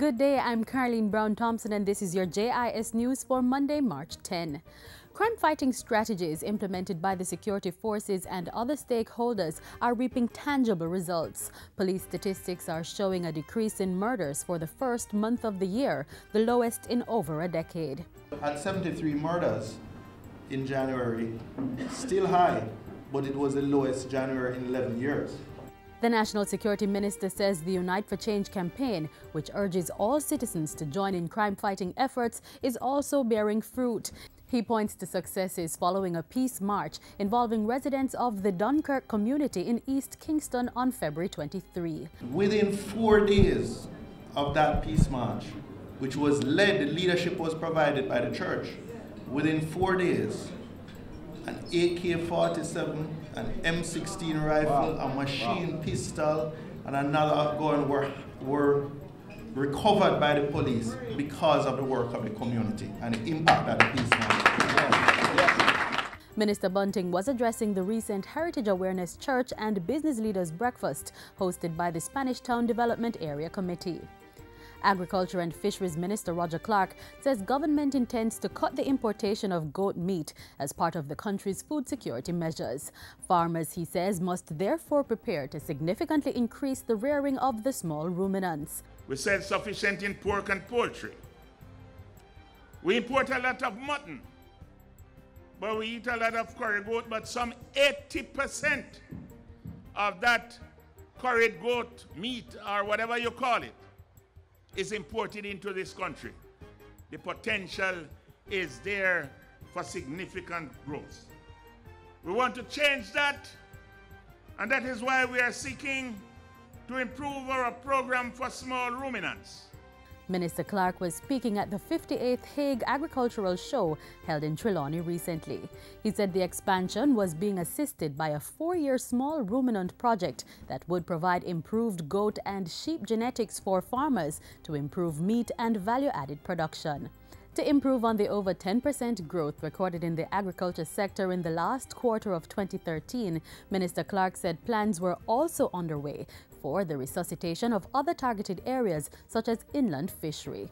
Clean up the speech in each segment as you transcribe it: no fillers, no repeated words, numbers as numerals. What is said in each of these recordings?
Good day, I'm Caroline Brown-Thompson and this is your JIS News for Monday, March 10. Crime-fighting strategies implemented by the security forces and other stakeholders are reaping tangible results. Police statistics are showing a decrease in murders for the first month of the year, the lowest in over a decade. At 73 murders in January, still high, but it was the lowest January in 11 years. The National Security Minister says the Unite for Change campaign, which urges all citizens to join in crime-fighting efforts, is also bearing fruit. He points to successes following a peace march involving residents of the Dunkirk community in East Kingston on February 23. Within 4 days of that peace march, which was led, the leadership was provided by the church. Within 4 days, an AK-47, an M16 rifle, a machine pistol, and another gun were recovered by the police because of the work of the community and the impact that the peace had. Minister Bunting was addressing the recent Heritage Awareness Church and Business Leaders Breakfast hosted by the Spanish Town Development Area Committee. Agriculture and Fisheries Minister Roger Clark says government intends to cut the importation of goat meat as part of the country's food security measures. Farmers, he says, must therefore prepare to significantly increase the rearing of the small ruminants. We sell sufficient in pork and poultry. We import a lot of mutton, but we eat a lot of curry goat, but some 80% of that curried goat meat, or whatever you call it, is imported into this country. The potential is there for significant growth. We want to change that, and that is why we are seeking to improve our program for small ruminants. Minister Clark was speaking at the 58th Hague Agricultural Show held in Trelawney recently. He said the expansion was being assisted by a 4-year small ruminant project that would provide improved goat and sheep genetics for farmers to improve meat and value-added production. To improve on the over 10% growth recorded in the agriculture sector in the last quarter of 2013, Minister Clark said plans were also underway for the resuscitation of other targeted areas such as inland fishery.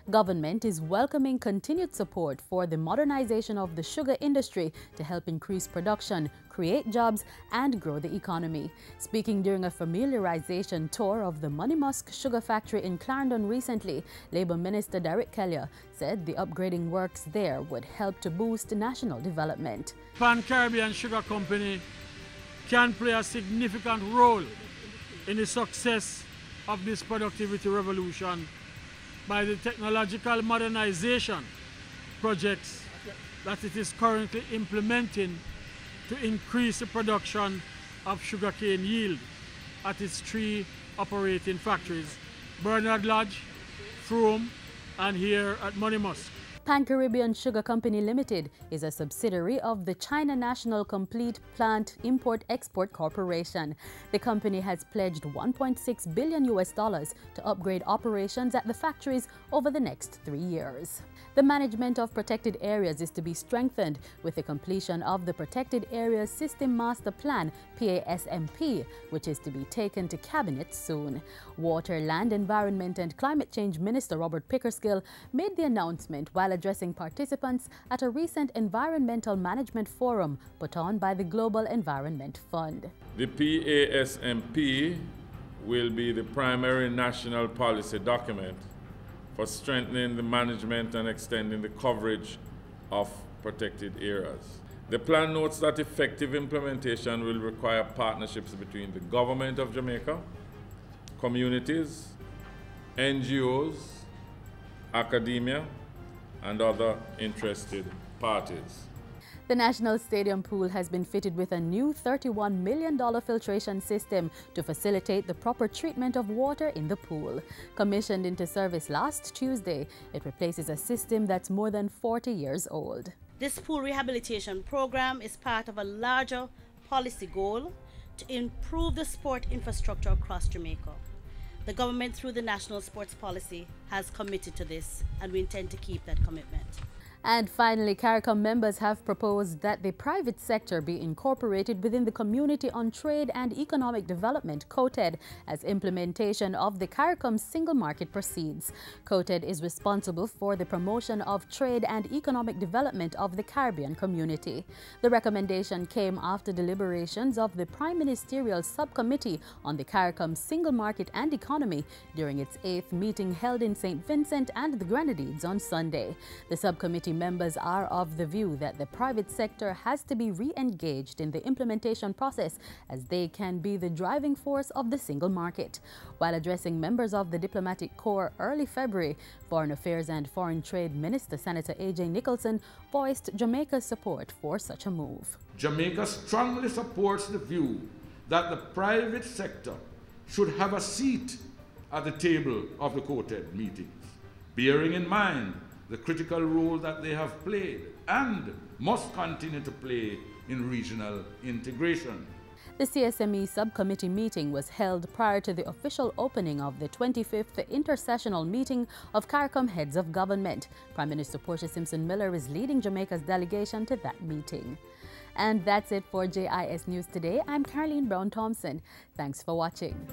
Government is welcoming continued support for the modernization of the sugar industry to help increase production, create jobs, and grow the economy. Speaking during a familiarization tour of the Moneymusk Sugar Factory in Clarendon recently, Labour Minister Derek Kelly said the upgrading works there would help to boost national development. Pan-Caribbean Sugar Company can play a significant role in the success of this productivity revolution by the technological modernization projects that it is currently implementing to increase the production of sugarcane yield at its 3 operating factories, Bernard Lodge, Frome, and here at Moneymusk. Pan-Caribbean Sugar Company Limited is a subsidiary of the China National Complete Plant Import-Export Corporation. The company has pledged $1.6 billion to upgrade operations at the factories over the next 3 years. The management of protected areas is to be strengthened with the completion of the Protected Areas System Master Plan, PASMP, which is to be taken to Cabinet soon. Water, Land, Environment and Climate Change Minister Robert Pickersgill made the announcement while addressing participants at a recent environmental management forum put on by the Global Environment Fund. The PASMP will be the primary national policy document for strengthening the management and extending the coverage of protected areas. The plan notes that effective implementation will require partnerships between the government of Jamaica, communities, NGOs, academia, and other interested parties. The National Stadium pool has been fitted with a new $31 million filtration system to facilitate the proper treatment of water in the pool. Commissioned into service last Tuesday, it replaces a system that's more than 40 years old. This pool rehabilitation program is part of a larger policy goal to improve the sport infrastructure across Jamaica. The government, through the National Sports Policy, has committed to this, and we intend to keep that commitment. And finally, CARICOM members have proposed that the private sector be incorporated within the Community on Trade and Economic Development, COTED, as implementation of the CARICOM single market proceeds. COTED is responsible for the promotion of trade and economic development of the Caribbean community. The recommendation came after deliberations of the Prime Ministerial Subcommittee on the CARICOM single market and economy during its 8th meeting held in St. Vincent and the Grenadines on Sunday. The subcommittee members are of the view that the private sector has to be re-engaged in the implementation process, as they can be the driving force of the single market. While addressing members of the Diplomatic Corps early February, Foreign Affairs and Foreign Trade Minister Senator A.J. Nicholson voiced Jamaica's support for such a move. Jamaica strongly supports the view that the private sector should have a seat at the table of the COTED meetings, bearing in mind the critical role that they have played and must continue to play in regional integration. The CSME subcommittee meeting was held prior to the official opening of the 25th intersessional meeting of CARICOM heads of government. Prime Minister Portia Simpson Miller is leading Jamaica's delegation to that meeting. And that's it for JIS News Today. I'm Caroline Brown Thompson. Thanks for watching.